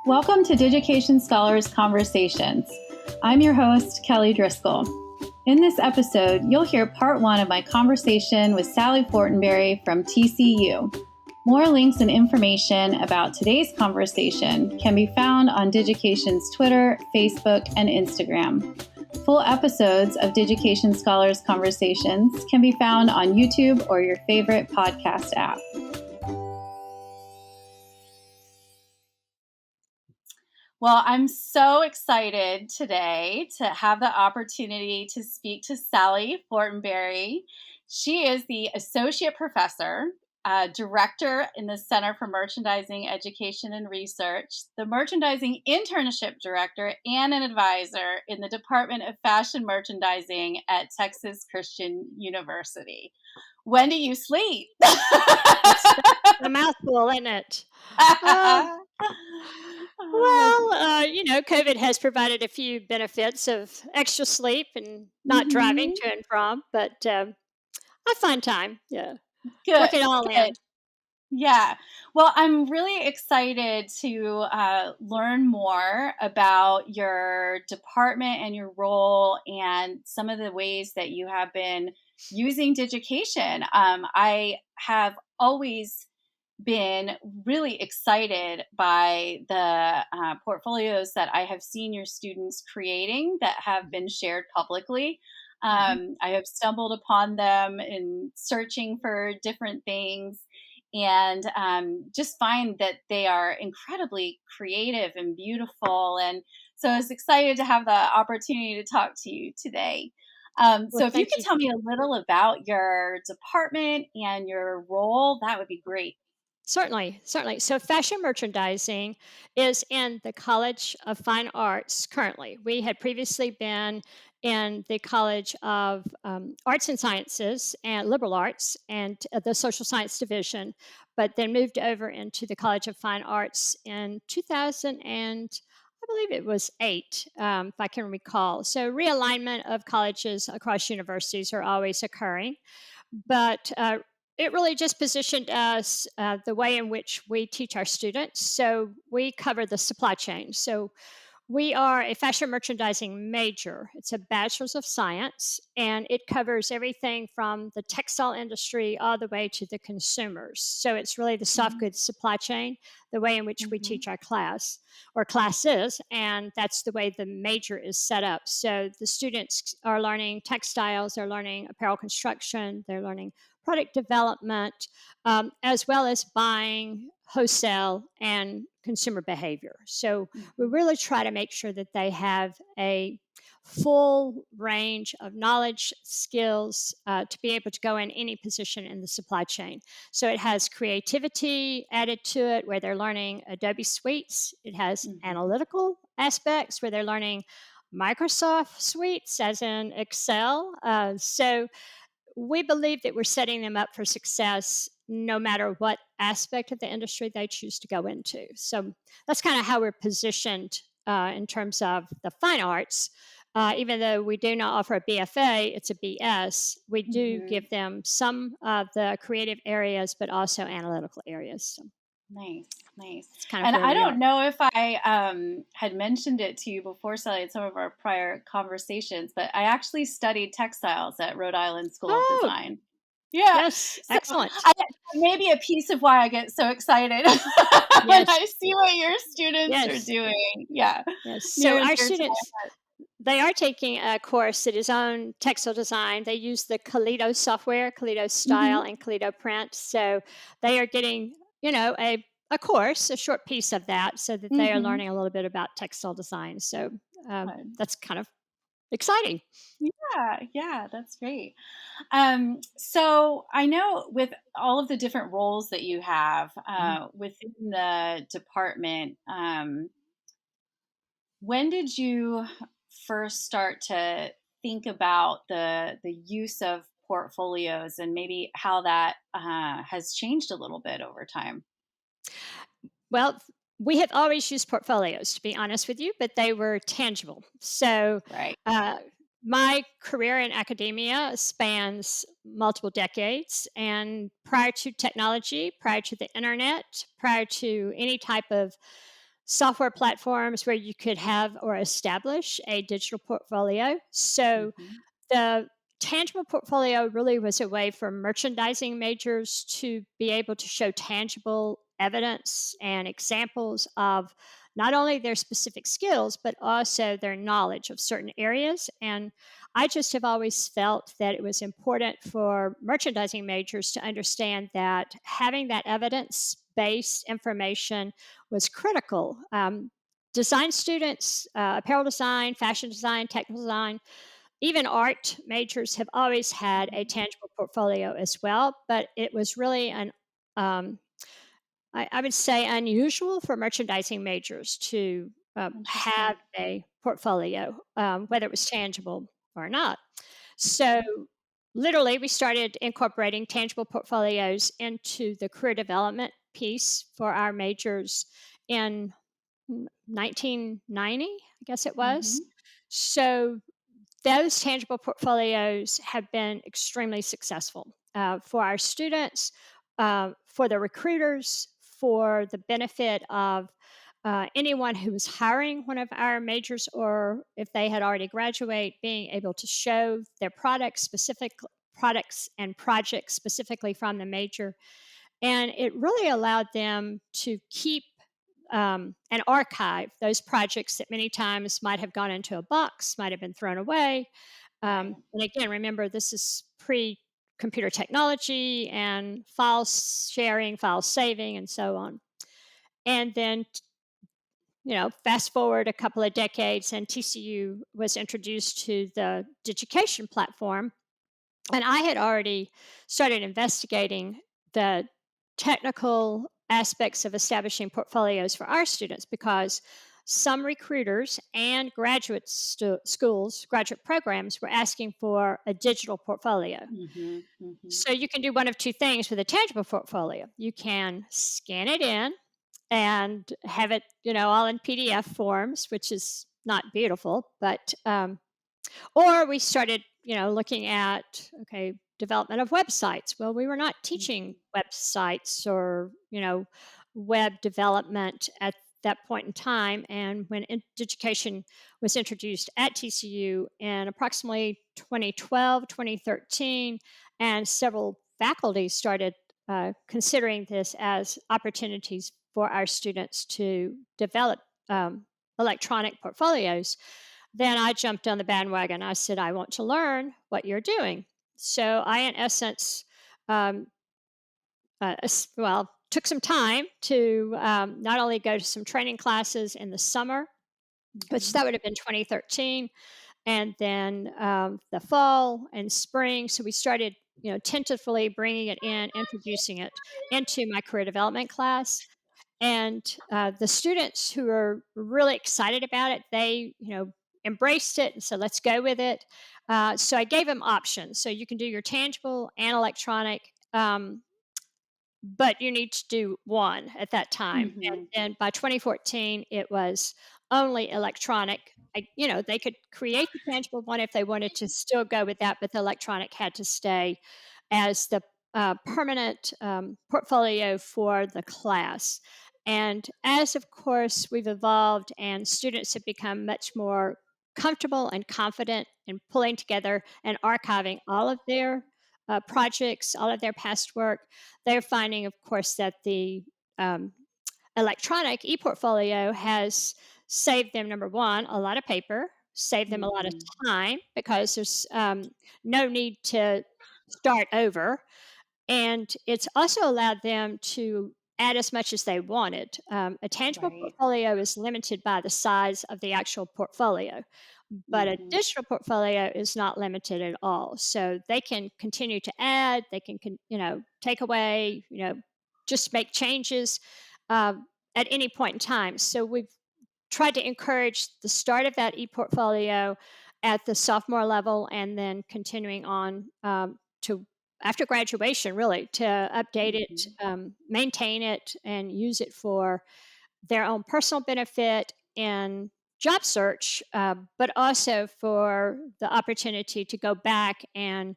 Welcome to Digication Scholars Conversations. I'm your host, Kelly Driscoll. In this episode, you'll hear part one of my conversation with Sally Fortenberry from TCU. More links and information about today's conversation can be found on Digication's Twitter, Facebook, and Instagram. Full episodes of Digication Scholars Conversations can be found on YouTube or your favorite podcast app. Well, I'm so excited today to have the opportunity to speak to Sally Fortenberry. She is the Associate Professor, Director in the Center for Merchandising, Education, and Research, the Merchandising Internship Director, and an advisor in the Department of Fashion Merchandising at Texas Christian University. When do you sleep? It's a mouthful, isn't it? COVID has provided a few benefits of extra sleep and not driving to and from, but I find time. Yeah. Good. Work it all in. Yeah. Well, I'm really excited to learn more about your department and your role and some of the ways that you have been using Digication. I have always been really excited by the portfolios that I have seen your students creating that have been shared publicly. I have stumbled upon them in searching for different things and just find that they are incredibly creative and beautiful. And so I was excited to have the opportunity to talk to you today. So if you could tell me a little about your department and your role, that would be great. Certainly. So fashion merchandising is in the College of Fine Arts currently. We had previously been in the College of Arts and Sciences and Liberal Arts and the Social Science Division, but then moved over into the College of Fine Arts in 2000 and I believe it was 8, if I can recall. So realignment of colleges across universities are always occurring, but it really just positioned us the way in which we teach our students. So we cover the supply chain. So we are a fashion merchandising major. It's a bachelor's of science, and it covers everything from the textile industry all the way to the consumers. So it's really the soft goods supply chain, the way in which we teach our class or classes, and that's the way the major is set up. So the students are learning textiles, they're learning apparel construction, they're learning product development, as well as buying, wholesale, and consumer behavior. So we really try to make sure that they have a full range of knowledge, skills to be able to go in any position in the supply chain. So it has creativity added to it where they're learning Adobe suites. It has analytical aspects where they're learning Microsoft suites, as in Excel. So we believe that we're setting them up for success no matter what aspect of the industry they choose to go into. So that's kind of how we're positioned in terms of the fine arts. Even though we do not offer a BFA, it's a BS, we do give them some of the creative areas, but also analytical areas. So. Nice. Kind and of I don't know if I had mentioned it to you before, Sally, in some of our prior conversations, but I actually studied textiles at Rhode Island School of Design. Yeah. Yes, so excellent. Maybe a piece of why I get so excited when I see what your students are doing. Yeah. Yes. So our students, they are taking a course that is on textile design. They use the Kaleido software, Kaleido Style, and Kaleido Print. So they are getting, a course, a short piece of that, so that they are learning a little bit about textile design. So that's kind of exciting. Yeah, that's great. So I know with all of the different roles that you have within the department, when did you first start to think about the use of portfolios and maybe how that has changed a little bit over time? Well, we have always used portfolios, to be honest with you, but they were tangible. So my career in academia spans multiple decades. And prior to technology, prior to the internet, prior to any type of software platforms where you could have or establish a digital portfolio. So Mhm. the tangible portfolio really was a way for merchandising majors to be able to show tangible evidence and examples of not only their specific skills, but also their knowledge of certain areas. And I just have always felt that it was important for merchandising majors to understand that having that evidence based information was critical. Design students, apparel design, fashion design, technical design, even art majors have always had a Mhm. tangible portfolio as well, but it was really um, I would say, unusual for merchandising majors to have Interesting. a portfolio, whether it was tangible or not. So, Mhm. literally, we started incorporating tangible portfolios into the career development piece for our majors in 1990, I guess it was. Mhm. So, those tangible portfolios have been extremely successful for our students, for the recruiters, for the benefit of anyone who is hiring one of our majors, or if they had already graduated, being able to show their products and projects specifically from the major. And it really allowed them to keep and archive those projects that many times might have gone into a box, might have been thrown away. Right. And again, remember, this is pre computer technology and file sharing, file saving, and so on. And then, fast forward a couple of decades, and TCU was introduced to the Digication platform, and I had already started investigating the technical aspects of establishing portfolios for our students because some recruiters and schools, graduate programs were asking for a digital portfolio. Mhm. Mhm. So you can do one of two things with a tangible portfolio. You can scan it in and have it, all in PDF forms, which is not beautiful, but or we started, looking at, okay, development of websites. Well, we were not teaching Mhm. websites or, web development at that point in time. And when education was introduced at TCU in approximately 2012, 2013, and several faculty started considering this as opportunities for our students to develop electronic portfolios, then I jumped on the bandwagon. I said, I want to learn what you're doing. So I, in essence, um, took some time to not only go to some training classes in the summer, which Mhm. that would have been 2013, and then the fall and spring. So we started, tentatively bringing it in, introducing it into my career development class. And the students who are really excited about it, they, embraced it and said, let's go with it. So I gave them options. So you can do your tangible and electronic, but you need to do one at that time. And Mhm. then by 2014, it was only electronic. They could create the tangible one if they wanted to still go with that, but the electronic had to stay as the permanent portfolio for the class. And as, of course, we've evolved and students have become much more comfortable and confident in pulling together and archiving all of their projects, all of their past work, they're finding, of course, that the um, electronic e-portfolio has saved them, number one, a lot of paper, saved them a lot of Mhm. time because there's no need to start over, and it's also allowed them to add as much as they wanted. A tangible Right. portfolio is limited by the size of the actual portfolio, but a Mhm. digital portfolio is not limited at all. So they can continue to add, they can, take away, just make changes at any point in time. So we've tried to encourage the start of that e-portfolio at the sophomore level and then continuing on to after graduation, really, to update it, Mhm. maintain it, and use it for their own personal benefit and job search, but also for the opportunity to go back and,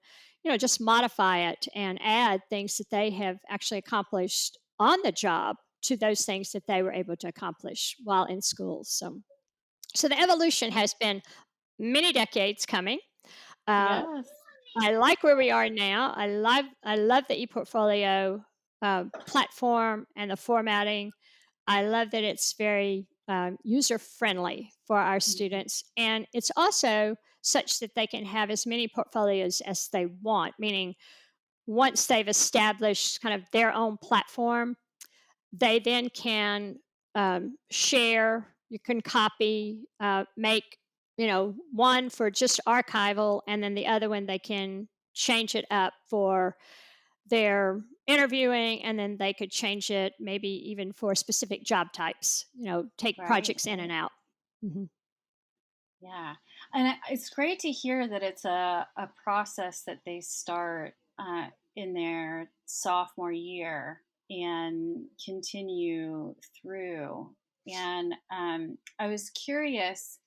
just modify it and add things that they have actually accomplished on the job to those things that they were able to accomplish while in school. So the evolution has been many decades coming. Uh, Yes. I like where we are now. I love the ePortfolio platform and the formatting. I love that it's very user friendly for our Mhm. students, and it's also such that they can have as many portfolios as they want. Meaning, once they've established kind of their own platform, they then can share. You can copy, make one for just archival, and then the other one they can change it up for their interviewing, and then they could change it maybe even for specific job types. Take Right, projects in and right. out. Mhm. Yeah. And it's great to hear that it's a process that they start in their sophomore year and continue through. And I was curious,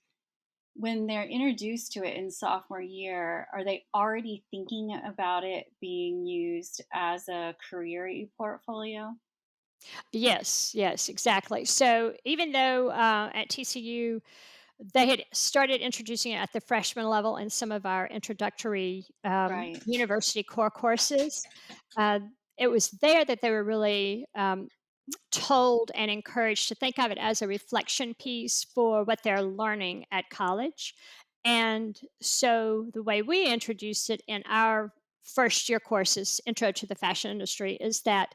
when they're introduced to it in sophomore year, are they already thinking about it being used as a career portfolio? Yes, yes, exactly. So even though at TCU they had started introducing it at the freshman level in some of our introductory Right, university core courses, uh, it was there that they were really told and encouraged to think of it as a reflection piece for what they're learning at college. And so the way we introduced it in our first year courses, Intro to the Fashion Industry, is that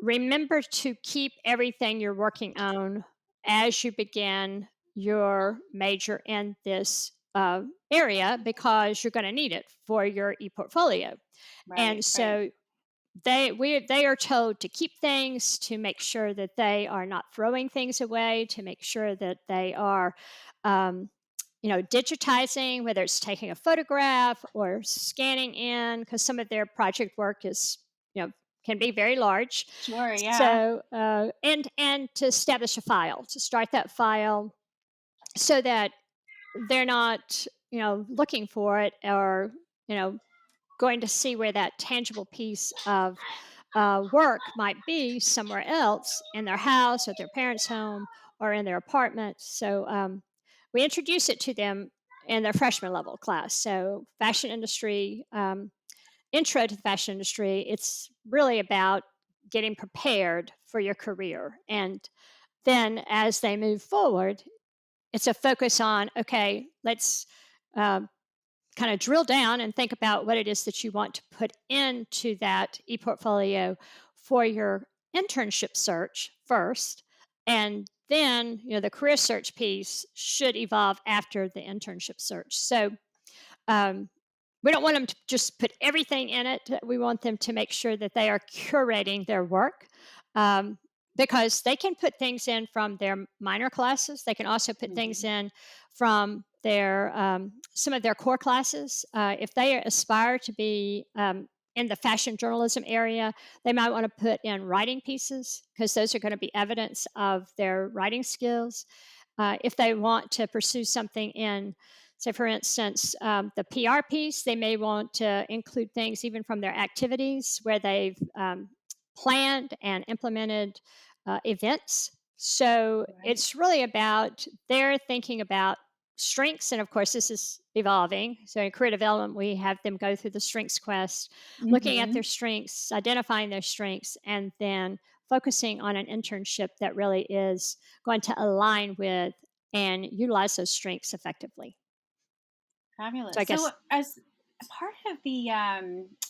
remember to keep everything you're working on as you begin your major in this area, because you're going to need it for your e-portfolio. And right, right. so they are told to keep things, to make sure that they are not throwing things away, to make sure that they are um, digitizing, whether it's taking a photograph or scanning in, because some of their project work is can be very large. Sure, yeah. So and to establish a file, to start that file, so that they're not looking for it, or you know going to see where that tangible piece of work might be somewhere else in their house or their parents' home or in their apartment. So we introduce it to them in their freshman level class. So fashion industry, intro to the fashion industry, it's really about getting prepared for your career. And then as they move forward, it's a focus on, okay, let's um, kind of drill down and think about what it is that you want to put into that ePortfolio for your internship search first. And then, the career search piece should evolve after the internship search. So, um, we don't want them to just put everything in it. We want them to make sure that they are curating their work, um, because they can put things in from their minor classes. They can also put things Mhm. in from their some of their core classes. If they aspire to be in the fashion journalism area, they might want to put in writing pieces, because those are going to be evidence of their writing skills. If they want to pursue something in, say, for instance, the PR piece, they may want to include things even from their activities where they've planned and implemented events. So Right. it's really about their thinking about strengths. And of course, this is evolving. So in career development, we have them go through the strengths quest, looking at their Mhm. strengths, identifying their strengths, and then focusing on an internship that really is going to align with and utilize those strengths effectively. So I Fabulous. So, guess as part of the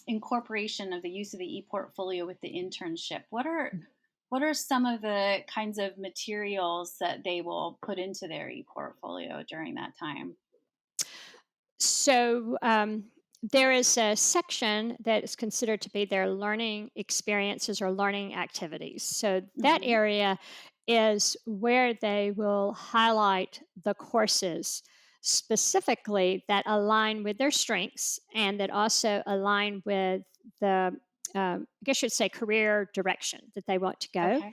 incorporation of the use of the e-portfolio with the internship, what are some of the kinds of materials that they will put into their e-portfolio during that time? so. There is a section that is considered to be their learning experiences or learning activities. So that Hmm. area is where they will highlight the courses specifically that align with their strengths and that also align with the, I guess you'd say, career direction that they want to go. Okay.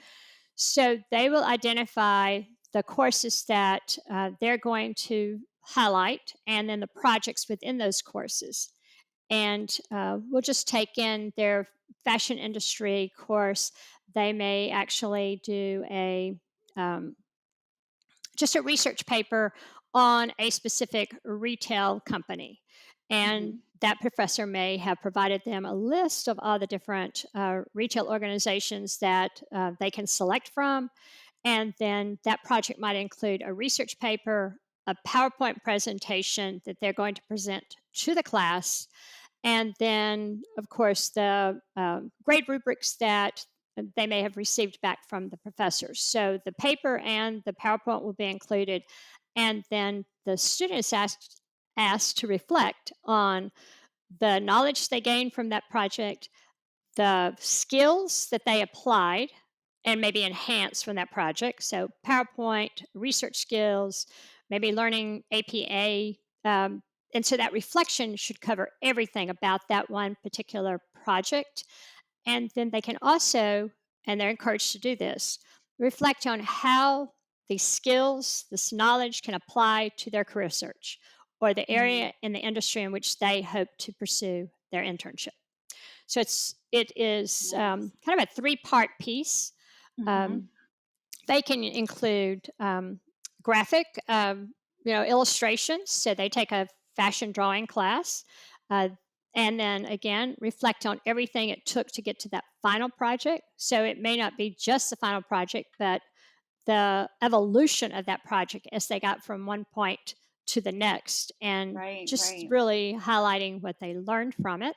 So they will identify the courses that they're going to highlight, and then the projects within those courses. And we'll just take in their fashion industry course, they may actually do um, just a research paper on a specific retail company. And Mhm. that professor may have provided them a list of all the different retail organizations that they can select from. And then that project might include a research paper, a PowerPoint presentation that they're going to present to the class, and then, of course, the grade rubrics that they may have received back from the professors. So the paper and the PowerPoint will be included, and then the student is asked to reflect on the knowledge they gained from that project, the skills that they applied and maybe enhanced from that project. So, PowerPoint, research skills, maybe learning APA. And so that reflection should cover everything about that one particular project. And then they can also, and they're encouraged to do this, reflect on how these skills, this knowledge can apply to their career search or the Mm. area in the industry in which they hope to pursue their internship. So it is Nice. kind of a three-part piece. Mhm. Um, they can include graphic, illustrations. So they take a fashion drawing class, uh, and then again reflect on everything it took to get to that final project. So it may not be just the final project, but the evolution of that project as they got from one point to the next, and Right, just right. really highlighting what they learned from it.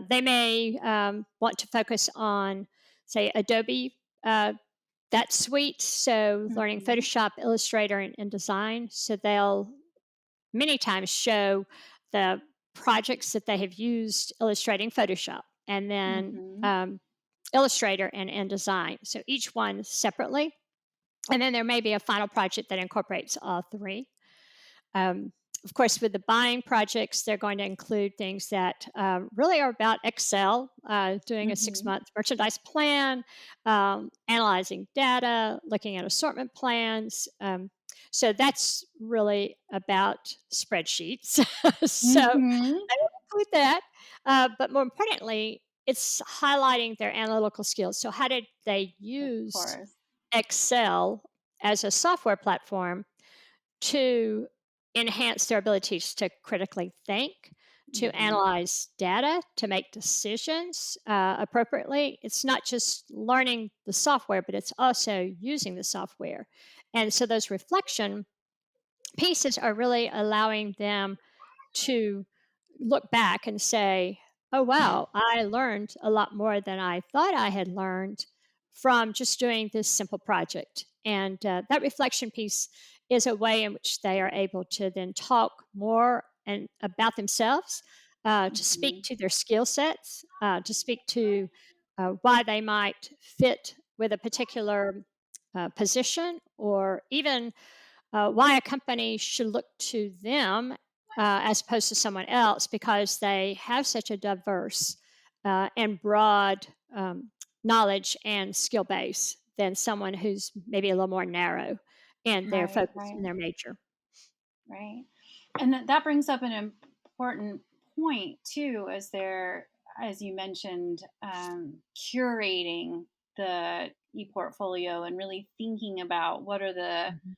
They may want to focus on, say, Adobe, that suite. So, learning Mhm. Photoshop, Illustrator, and InDesign. So, they'll many times show the projects that they have used illustrating Photoshop and then Mhm. Illustrator and InDesign. So, each one separately. And then there may be a final project that incorporates all three. Um, of course, with the buying projects, they're going to include things that really are about Excel, doing a six Mhm. month merchandise plan, analyzing data, looking at assortment plans. So that's really about spreadsheets. So Mhm. I will include that. But more importantly, it's highlighting their analytical skills. So, how did they Of use course. Excel as a software platform to enhance their abilities to critically think, to Mhm. analyze data, to make decisions appropriately? It's not just learning the software, but it's also using the software. And so those reflection pieces are really allowing them to look back and say, oh, wow, I learned a lot more than I thought I had learned from just doing this simple project. And that reflection piece is a way in which they are able to then talk more and about themselves, to speak Mhm. to their skill sets, to speak to why they might fit with a particular position, or even why a company should look to them as opposed to someone else because they have such a diverse and broad knowledge and skill base than someone who's maybe a little more narrow in their Right, focus right, in their major. right. And that brings up an important point too, as they're, as you mentioned, curating the e-portfolio and really thinking about what are the Mhm.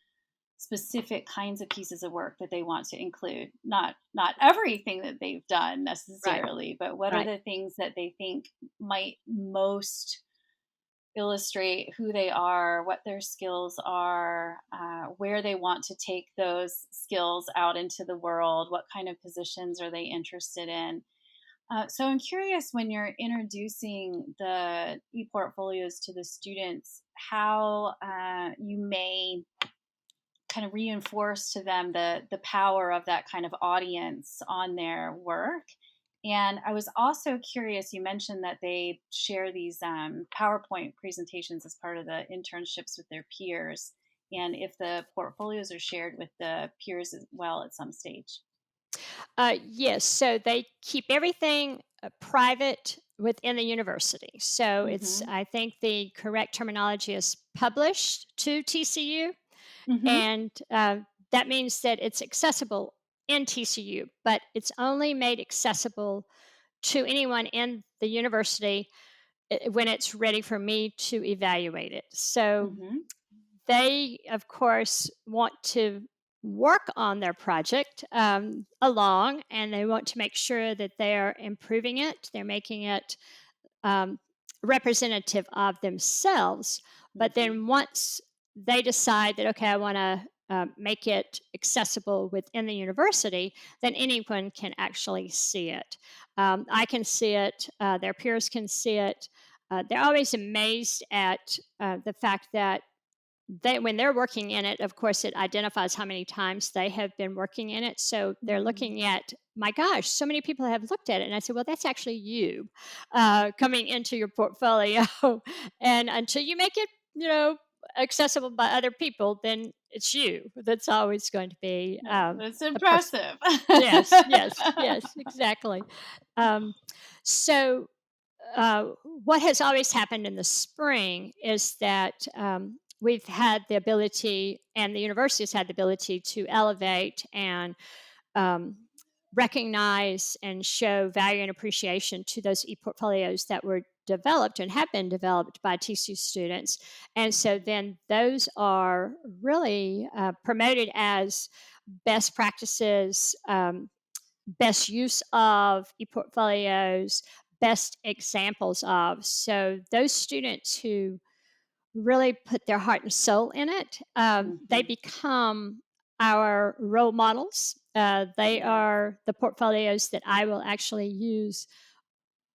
specific kinds of pieces of work that they want to include. Not everything that they've done Right, necessarily, but what are right. the things that they think might most illustrate who they are, what their skills are, where they want to take those skills out into the world, what kind of positions are they interested in. So I'm curious, when you're introducing the e-portfolios to the students, how you may kind of reinforce to them the power of that kind of audience on their work. And I was also curious, you mentioned that they share these PowerPoint presentations as part of the internships with their peers, and if the portfolios are shared with the peers as well at some stage. Yes, so they keep everything private within the university. So it's, Hmm. I think the correct terminology is published to TCU. Hmm. And that means that it's accessible in TCU, but it's only made accessible to anyone in the university when it's ready for me to evaluate it. So Mhm. they, of course, want to work on their project along, and they want to make sure that they're improving it, they're making it um, representative of themselves. But Mhm. then once they decide that, okay, I want to make it accessible within the university, then anyone can actually see it. I can see it, their peers can see it. They're always amazed at the fact that when they're working in it, of course, it identifies how many times they have been working in it. So they're Mhm. looking at, my gosh, so many people have looked at it. And I said, well, that's actually you coming into your portfolio. And until you make it, accessible by other people, then it's you that's always going to be Yeah, that's the person. impressive. Yes, yes, yes, exactly. Um, so what has always happened in the spring is that we've had the ability, and the university has had the ability to elevate and um, recognize and show value and appreciation to those e-portfolios that were developed and have been developed by TCU students. And so Mhm. then those are really promoted as best practices, best use of eportfolios, best examples of. So those students who really put their heart and soul in it, they Mhm. become our role models. They Yes. are the portfolios that I will actually use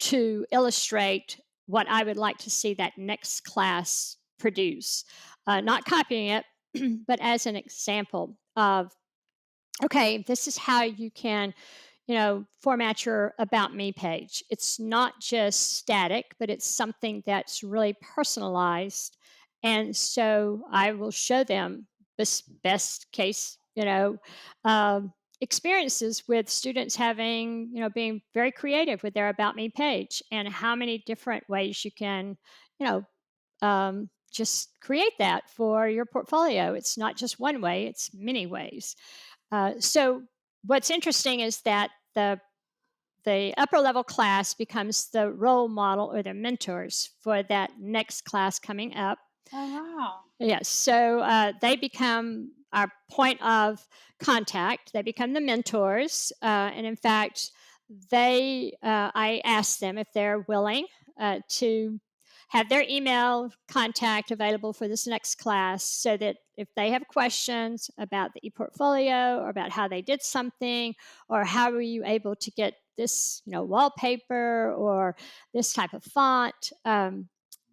to illustrate what I would like to see that next class produce. Not copying it, but as an example of, okay, this is how you can, format your about me page. It's not just static, but it's something that's really personalized. And so I will show them this best case, experiences with students having, being very creative with their about me page, and how many different ways you can, you know, just create that for your portfolio. It's not just one way, it's many ways. So what's interesting is that the upper level class becomes the role model or the mentors for that next class coming up. Oh, wow. Yes, so they become our point of contact. They become the mentors, and in fact, I ask them if they're willing to have their email contact available for this next class, so that if they have questions about the ePortfolio or about how they did something, or how were you able to get this, wallpaper or this type of font.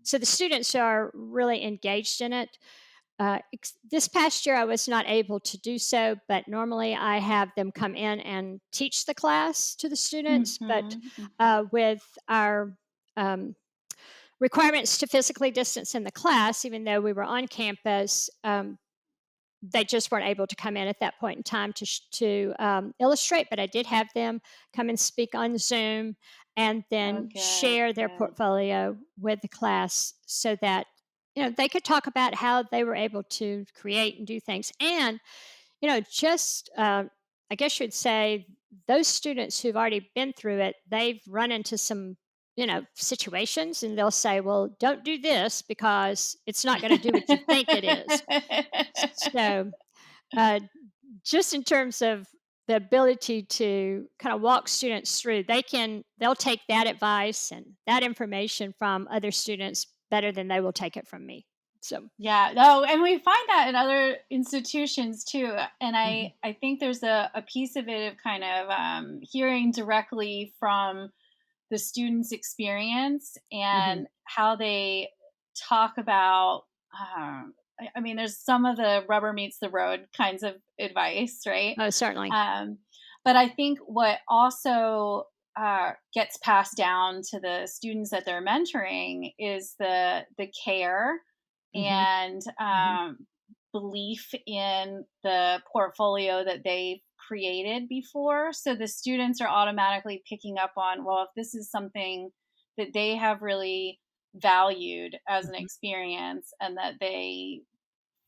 So the students are really engaged in it. This past year, I was not able to do so, but normally I have them come in and teach the class to the students. But Mhm. Mhm. with our um, requirements to physically distance in the class, even though we were on campus, they just weren't able to come in at that point in time to illustrate. But I did have them come and speak on Zoom, and Oh, then good, share their good. portfolio with the class, so that they could talk about how they were able to create and do things. And just I guess you'd say, those students who've already been through it, they've run into some situations, and they'll say, well, don't do this because it's not going to do what you think it is. So uh, just in terms of the ability to kind of walk students through, they'll take that advice and that information from other students better than they will take it from me. So Yeah, no, and we find that in other institutions too. And mhm, I think there's a piece of it of kind of hearing directly from the student's experience mhm. and how they talk about. I mean, there's some of the rubber meets the road kinds of advice, right? Oh, certainly. Um, but I think what also gets passed down to the students that they're mentoring is the care Mhm, and mhm. belief in the portfolio that they've created before. So the students are automatically picking up on, well, if this is something that they have really valued as an Mhm. experience and that they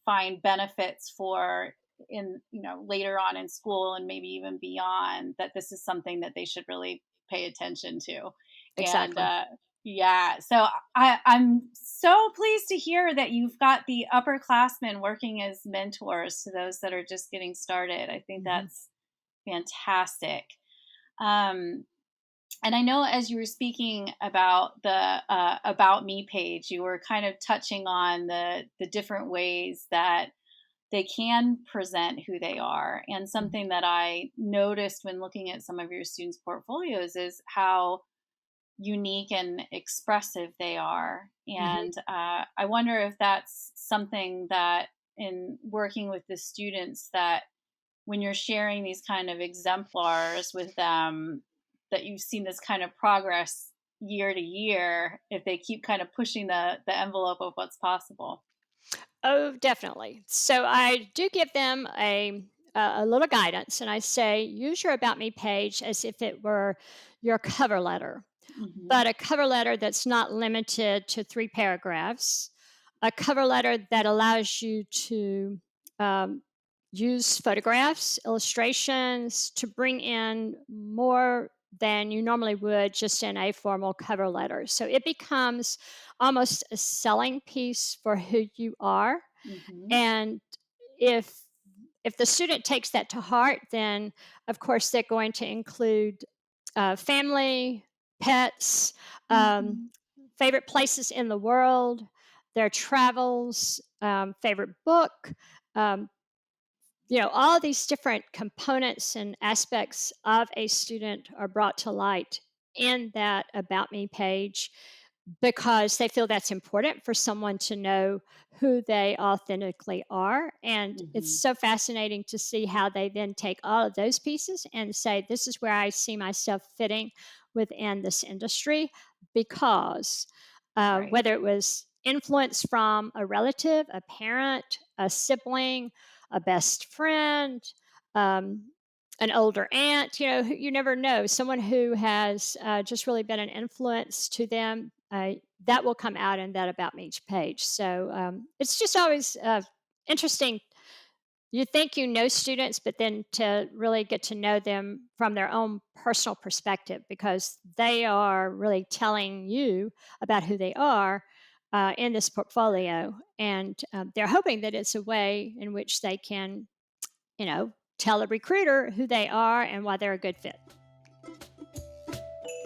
find benefits for in later on in school and maybe even beyond, that this is something that they should really pay attention to. And Exactly. yeah, so I'm so pleased to hear that you've got the upperclassmen working as mentors to those that are just getting started. I think Mhm. that's fantastic. Um, and I know as you were speaking about the about me page, you were kind of touching on the different ways that they can present who they are. And Mhm. something that I noticed when looking at some of your students' portfolios is how unique and expressive they are. Mhm. And I wonder if that's something that in working with the students that when you're sharing these kind of exemplars with them, that you've seen this kind of progress year to year if they keep kind of pushing the envelope of what's possible. Oh, definitely. So I do give them a little guidance, and I say use your about me page as if it were your cover letter, Hmm. but a cover letter that's not limited to 3 paragraphs, a cover letter that allows you to um, use photographs, illustrations to bring in more than you normally would just in a formal cover letter. So it becomes almost a selling piece for who you are. Hmm. And if if the student takes that to heart, then of course they're going to include family, pets, um, Hmm. favorite places in the world, their travels, favorite book, um, all these different components and aspects of a student are brought to light in that About Me page because they feel that's important for someone to know who they authentically are. And it's Hmm. so fascinating to see how they then take all of those pieces and say, this is where I see myself fitting within this industry because Right. whether it was influence from a relative, a parent, a sibling, a best friend, um, an older aunt, you never know. Someone who has just really been an influence to them, that will come out in that About Me page. So it's just always interesting. You think you know students, but then to really get to know them from their own personal perspective because they are really telling you about who they are in this portfolio. And they're hoping that it's a way in which they can tell a recruiter who they are and why they're a good fit.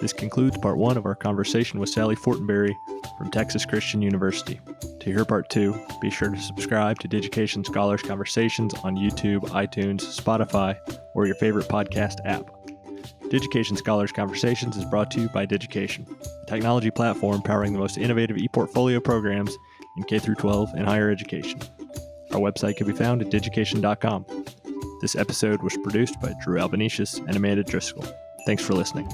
This concludes part one of our conversation with Sally Fortenberry from Texas Christian University. To hear part two, be sure to subscribe to Digication Scholars Conversations on YouTube, iTunes, Spotify, or your favorite podcast app. Digication Scholars Conversations is brought to you by Digication, a technology platform powering the most innovative ePortfolio programs in K-12 and higher education. Our website can be found at digication.com. This episode was produced by Drew Albanesius and Amanda Driscoll. Thanks for listening.